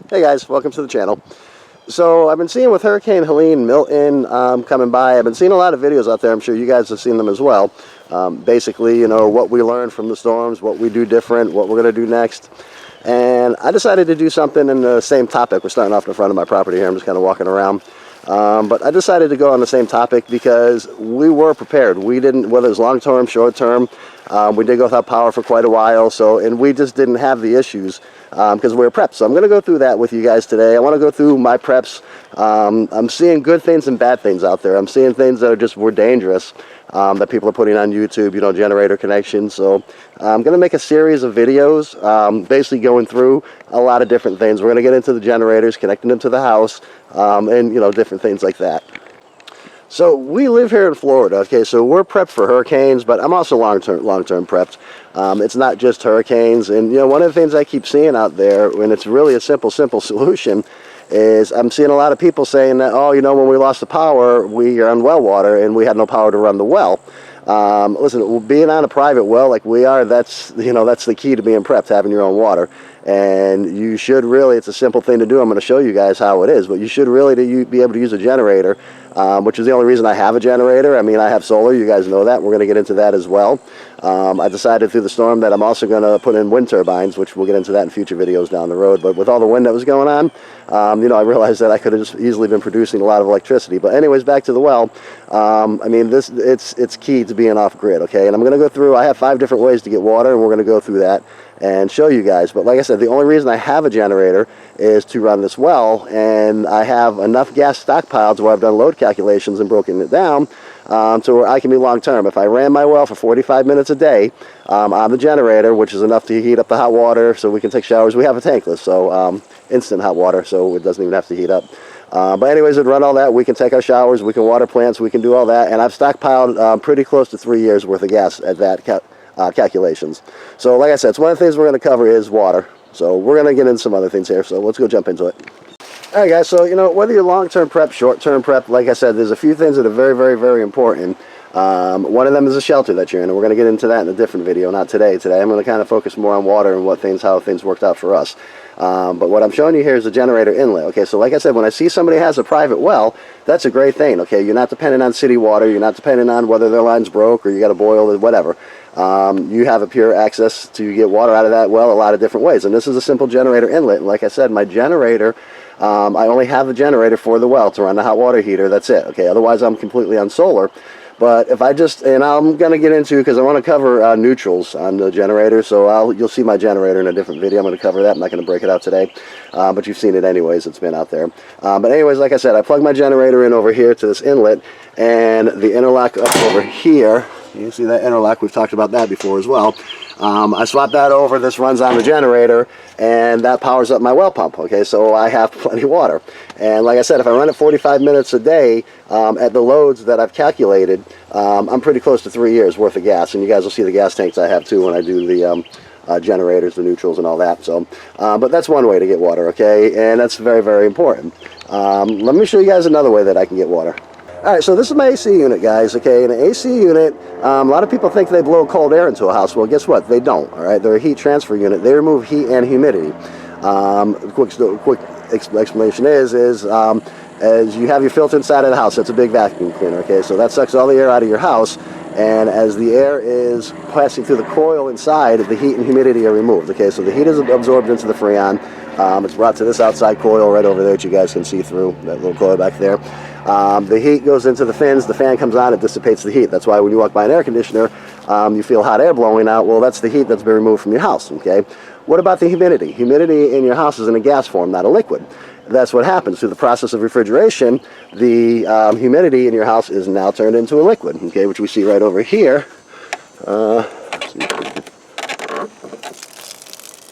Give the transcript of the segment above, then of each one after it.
Hey guys, welcome to the channel. So I've been seeing with Hurricane Helene, Milton coming by, I've been seeing a lot of videos out there. I'm sure you guys have seen them as well. Basically, you know, what we learned from the storms, what we do different, what we're going to do next. And I decided to do something in the same topic. We're starting off in front of my property here. I'm just kind of walking around. But I decided to go on the same topic because we were prepared. We didn't, whether it's long-term, short-term, we did go without power for quite a while, and we just didn't have the issues because we were prepped. So I'm going to go through that with you guys today. I want to go through my preps. I'm seeing good things and bad things out there. I'm seeing things that were dangerous that people are putting on YouTube, you know, generator connections. So I'm going to make a series of videos basically going through a lot of different things. We're going to get into the generators, connecting them to the house, and, you know, different things like that. So we live here in Florida, okay, so we're prepped for hurricanes, but I'm also long-term prepped. It's not just hurricanes, and, you know, one of the things I keep seeing out there, and it's really a simple solution, is I'm seeing a lot of people saying that, oh, you know, when we lost the power, we are on well water, and we had no power to run the well. Listen, being on a private well like we are, that's the key to being prepped, having your own water. And you should really, it's a simple thing to do. I'm going to show you guys how it is, but you should really be able to use a generator, which is the only reason I have a generator. I mean, I have solar, you guys know that. We're going to get into that as well. I decided through the storm that I'm also going to put in wind turbines, which we'll get into that in future videos down the road. But with all the wind that was going on, you know, I realized that I could have just easily been producing a lot of electricity. But anyways, back to the well. I mean, it's key to being off grid, okay? And I'm going to go through, I have 5 different ways to get water, and we're going to go through that and show you guys. But like I said, the only reason I have a generator is to run this well, and I have enough gas stockpiled where I've done load calculations and broken it down to where I can be long term. If I ran my well for 45 minutes a day on the generator, which is enough to heat up the hot water so we can take showers. We have a tankless, so instant hot water, so it doesn't even have to heat up. But anyways, it'd run all that. We can take our showers, we can water plants, we can do all that, and I've stockpiled pretty close to 3 years worth of gas at that calculations. So like I said, it's one of the things we're going to cover is water. So we're going to get into some other things here, so let's go jump into it. Alright guys, so you know, whether you're long-term prep, short-term prep, like I said, there's a few things that are very, very, very important. One of them is the shelter that you're in, and we're going to get into that in a different video, not today. Today I'm going to kind of focus more on water and how things worked out for us. But what I'm showing you here is the generator inlet. Okay, so like I said, when I see somebody has a private well, that's a great thing. Okay, you're not dependent on city water, you're not dependent on whether their line's broke or you got to boil or whatever. You have a pure access to get water out of that well a lot of different ways, and this is a simple generator inlet. And like I said, my generator, I only have the generator for the well to run the hot water heater. That's it. Okay, otherwise I'm completely on solar. But if I just, and I'm going to get into, because I want to cover neutrals on the generator, so you'll see my generator in a different video. I'm going to cover that. I'm not going to break it out today, but you've seen it anyways. It's been out there. But anyways, like I said, I plug my generator in over here to this inlet, and the interlock up over here, you see that interlock, we've talked about that before as well. I swap that over, this runs on the generator, and that powers up my well pump, okay, so I have plenty of water. And like I said, if I run it 45 minutes a day at the loads that I've calculated, I'm pretty close to 3 years worth of gas, and you guys will see the gas tanks I have too when I do the generators, the neutrals, and all that. So, but that's one way to get water, okay, and that's very, very important. Let me show you guys another way that I can get water. Alright, so this is my AC unit, guys, okay, and an AC unit, a lot of people think they blow cold air into a house. Well, guess what? They don't, alright? They're a heat transfer unit. They remove heat and humidity. Quick explanation is as you have your filter inside of the house, that's a big vacuum cleaner, okay, so that sucks all the air out of your house, and as the air is passing through the coil inside, the heat and humidity are removed, okay, so the heat is absorbed into the Freon. It's brought to this outside coil right over there that you guys can see through, that little coil back there. The heat goes into the fins, the fan comes on, it dissipates the heat. That's why when you walk by an air conditioner, you feel hot air blowing out. Well, that's the heat that's been removed from your house, okay? What about the humidity? Humidity in your house is in a gas form, not a liquid. That's what happens through the process of refrigeration. The humidity in your house is now turned into a liquid, okay, which we see right over here.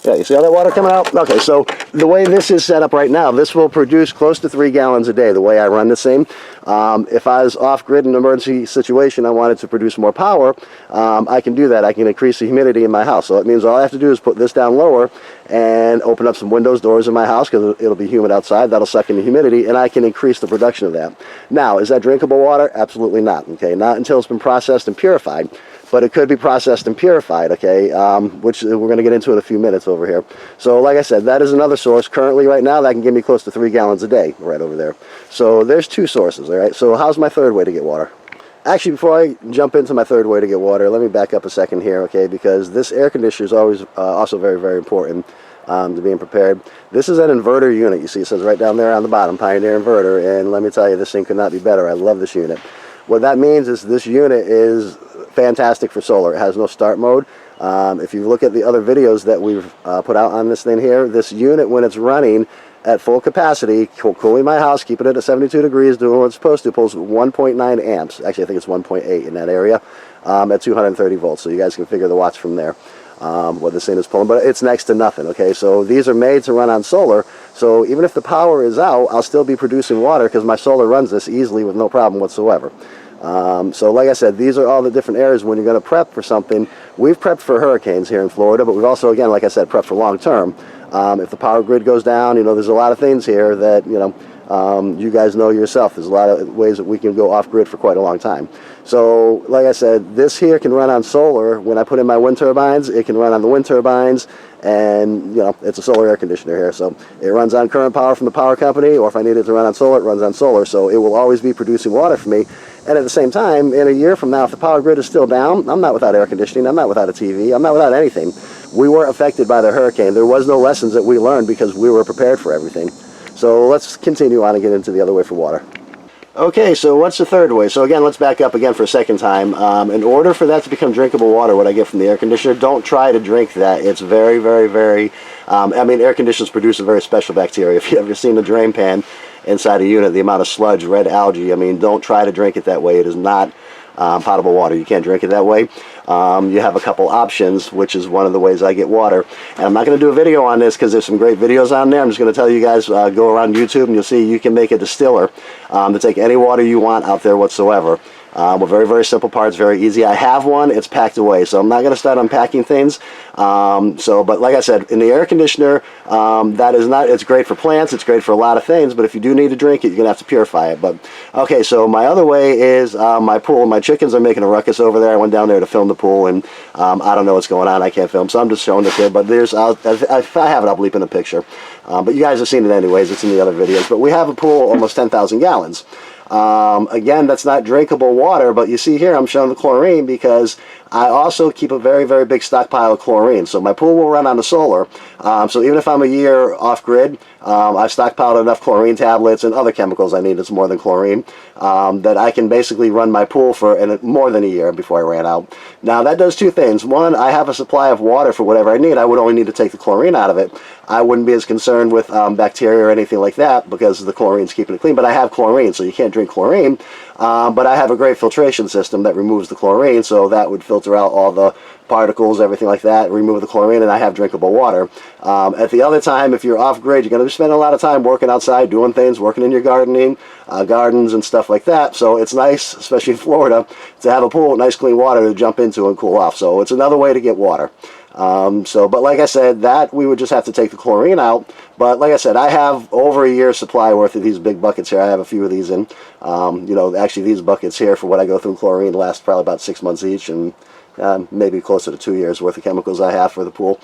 Yeah, you see all that water coming out? Okay, so the way this is set up right now, this will produce close to 3 gallons a day, the way I run this thing. If I was off-grid in an emergency situation, I wanted to produce more power, I can do that. I can increase the humidity in my house. So it means all I have to do is put this down lower and open up some windows, doors in my house, because it'll be humid outside. That'll suck in the humidity, and I can increase the production of that. Now, is that drinkable water? Absolutely not, okay? Not until it's been processed and purified. but it could be processed and purified, okay, which we're going to get into in a few minutes over here. So like I said, that is another source. Currently right now that can give me close to 3 gallons a day right over there. So there's 2 sources, all right? So how's my third way to get water? Actually, before I jump into my third way to get water, let me back up a second here, okay, because this air conditioner is always also very, very important to being prepared. This is an inverter unit. You see it says right down there on the bottom, Pioneer Inverter, and let me tell you, this thing could not be better. I love this unit. What that means is this unit is fantastic for solar. It has no start mode. If you look at the other videos that we've put out on this thing here, this unit, when it's running at full capacity, cooling my house, keeping it at 72 degrees, doing what it's supposed to, pulls 1.9 amps. Actually, I think it's 1.8 in that area at 230 volts. So you guys can figure the watts from there, what this thing is pulling. But it's next to nothing, okay? So these are made to run on solar. So even if the power is out, I'll still be producing water because my solar runs this easily with no problem whatsoever. So like I said, these are all the different areas when you're going to prep for something. We've prepped for hurricanes here in Florida, but we've also, again, like I said, prepped for long term. If the power grid goes down, you know, there's a lot of things here that, you know, you guys know yourself. There's a lot of ways that we can go off grid for quite a long time. So like I said, this here can run on solar. When I put in my wind turbines, it can run on the wind turbines, and you know, it's a solar air conditioner here. So it runs on current power from the power company, or if I need it to run on solar, it runs on solar. So it will always be producing water for me. And at the same time, in a year from now, if the power grid is still down, I'm not without air conditioning, I'm not without a TV, I'm not without anything. We weren't affected by the hurricane. There was no lessons that we learned because we were prepared for everything. So let's continue on and get into the other way for water. Okay, so what's the third way? So again, let's back up again for a second time. In order for that to become drinkable water, what I get from the air conditioner, don't try to drink that. It's very, very, very, I mean, air conditioners produce a very special bacteria. If you've ever seen a drain pan inside a unit, the amount of sludge, red algae, I mean, don't try to drink it that way. It is not potable water. You can't drink it that way. You have a couple options, which is one of the ways I get water. And I'm not going to do a video on this because there's some great videos on there. I'm just going to tell you guys, go around YouTube and you'll see you can make a distiller to take any water you want out there whatsoever. With very, very simple parts, very easy. I have one, it's packed away, so I'm not going to start unpacking things. But like I said, in the air conditioner, that is not, it's great for plants, it's great for a lot of things, but if you do need to drink it, you're going to have to purify it. But okay, so my other way is my pool. My chickens are making a ruckus over there. I went down there to film the pool, and I don't know what's going on. I can't film, so I'm just showing it here. But there's, if I have it, I'll bleep in the picture. But you guys have seen it anyways, it's in the other videos. But we have a pool almost 10,000 gallons. Again, that's not drinkable water, but you see here I'm showing the chlorine because I also keep a very, very big stockpile of chlorine. So my pool will run on the solar. So even if I'm a year off grid, I've stockpiled enough chlorine tablets and other chemicals I need that's more than chlorine that I can basically run my pool for more than a year before I ran out. Now that does two things. One, I have a supply of water for whatever I need. I would only need to take the chlorine out of it. I wouldn't be as concerned with bacteria or anything like that because the chlorine's keeping it clean. But I have chlorine, so you can't drink chlorine. But I have a great filtration system that removes the chlorine, so that would filter out all the particles, everything like that, remove the chlorine, and I have drinkable water. At the other time, if you're off grid, you're going to spend a lot of time working outside, doing things, working in your gardens and stuff like that. So it's nice, especially in Florida, to have a pool with nice clean water to jump into and cool off. So it's another way to get water. But like I said, that we would just have to take the chlorine out. But like I said, I have over a year's supply worth of these big buckets here. I have a few of these in. You know, actually these buckets here for what I go through chlorine last probably about 6 months each, and maybe closer to 2 years worth of chemicals I have for the pool.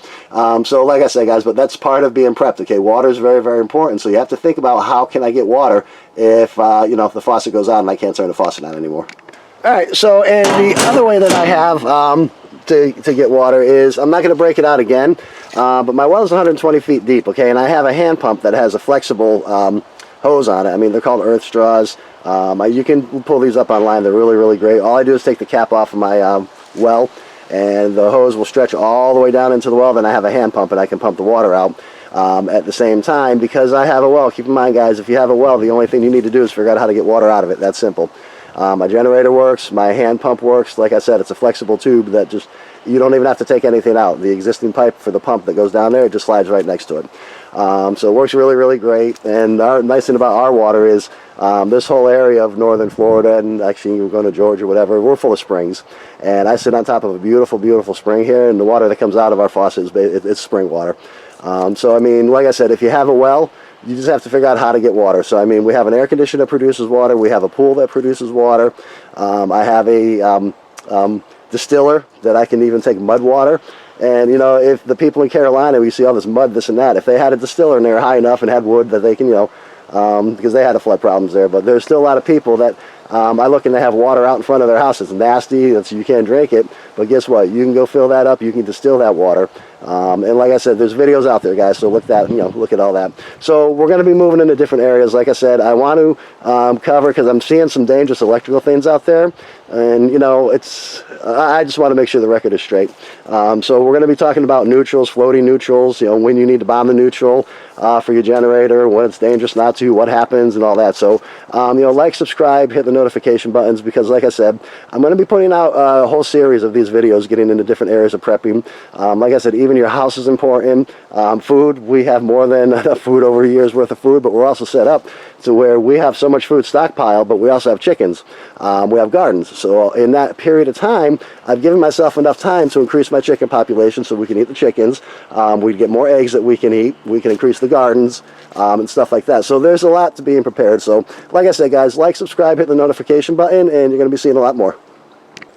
So like I said, guys, but that's part of being prepped. Okay, water is very, very important. So you have to think about how can I get water if you know, if the faucet goes on and I can't turn the faucet on anymore. All right. So and the other way that I have to get water is, I'm not going to break it out again, but my well is 120 feet deep, okay, and I have a hand pump that has a flexible hose on it. I mean, they're called earth straws. You can pull these up online. They're really, really great. All I do is take the cap off of my well, and the hose will stretch all the way down into the well. Then I have a hand pump, and I can pump the water out at the same time because I have a well. Keep in mind, guys, if you have a well, the only thing you need to do is figure out how to get water out of it. That's simple. My generator works, my hand pump works. Like I said, it's a flexible tube that just, you don't even have to take anything out. The existing pipe for the pump that goes down there, it just slides right next to it. So it works really, really great. And the nice thing about our water is this whole area of northern Florida, and actually we're going to Georgia, whatever, we're full of springs. And I sit on top of a beautiful, beautiful spring here, and the water that comes out of our faucet is it's spring water. So I mean, like I said, if you have a well, you just have to figure out how to get water. So I mean, we have an air conditioner that produces water. We have a pool that produces water. I have a distiller that I can even take mud water. And, you know, if the people in Carolina, we see all this mud, this and that, if they had a distiller and they were high enough and had wood that they can, you know, because they had the flood problems there. But there's still a lot of people that I look and they have water out in front of their house. It's nasty, you can't drink it. But guess what? You can go fill that up. You can distill that water. And like I said, there's videos out there, guys. So look at all that. So we're going to be moving into different areas. Like I said, I want to cover, because I'm seeing some dangerous electrical things out there. And, you know, I just want to make sure the record is straight. So we're going to be talking about neutrals, floating neutrals, you know, when you need to bomb the neutral for your generator, when it's dangerous not to, what happens, and all that. So, you know, like, subscribe, hit the notification buttons, because like I said, I'm going to be putting out a whole series of these videos getting into different areas of prepping. Like I said, even your house is important. Food, we have more than enough food, over a year's worth of food, but we're also set up to where we have so much food stockpiled, but we also have chickens. We have gardens. So in that period of time, I've given myself enough time to increase my chicken population so we can eat the chickens. We get more eggs that we can eat. We can increase the gardens and stuff like that. So there's a lot to being prepared. So like I said, guys, like, subscribe, hit the notification button, and you're going to be seeing a lot more.